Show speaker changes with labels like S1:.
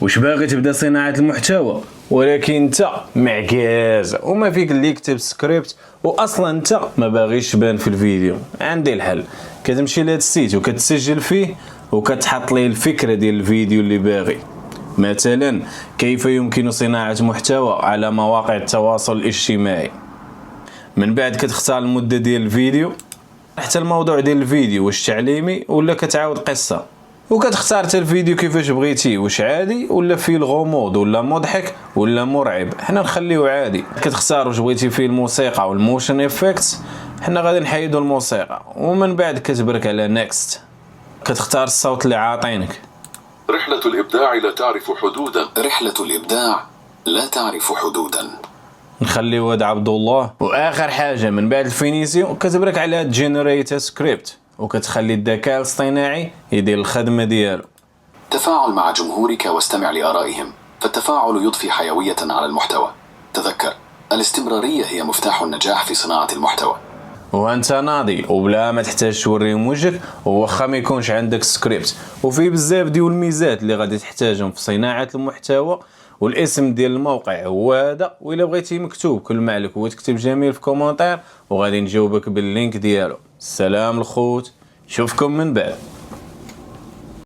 S1: واش باغي تبدا صناعة المحتوى ولكن انت معكاز وما فيك اللي يكتب سكريبت واصلا انت ما باغيش تبان في الفيديو؟ عندي الحل. كتمشي لهاد السيت وكتسجل فيه وكتحط ليه الفكرة ديال الفيديو اللي باغي. مثلا كيف يمكن صناعة محتوى على مواقع التواصل الاجتماعي. من بعد كتختار المدة ديال الفيديو حتى الموضوع ديال الفيديو واش تعليمي ولا كتعاود قصة، وكتختار حتى الفيديو كيفاش بغيتي، واش عادي ولا فيه الغموض ولا مضحك ولا مرعب. حنا نخليو عادي. كتختار واش بغيتي فيه الموسيقى والموشن افكتس، حنا غادي نحيدو الموسيقى. ومن بعد كتبرك على نيكست، كتختار الصوت اللي عاطينك.
S2: رحلة الإبداع لا تعرف حدودا.
S3: رحلة الإبداع لا تعرف حدودا.
S1: نخليو هاد عبد الله. واخر حاجه من بعد الفينيسيون كتبرك على جينيريت سكريبت وكتخلي الذكاء الاصطناعي يدير الخدمه ديالو.
S3: تفاعل مع جمهورك واستمع لآرائهم، فالتفاعل يضفي حيوية على المحتوى. تذكر، الاستمرارية هي مفتاح النجاح في صناعة المحتوى.
S1: وانت ناضي وبلا ما تحتاج توريهم وجهك، وواخا ما يكونش عندك سكريبت. وفي بزاف ديال الميزات اللي غادي تحتاجهم في صناعه المحتوى. والاسم ديال الموقع هو هذا، وإلا بغيتي مكتوب كل ما عليك هو تكتب جميل في كومنتير وغادي نجاوبك باللينك ديالو. السلام الخوت، نشوفكم من بعد.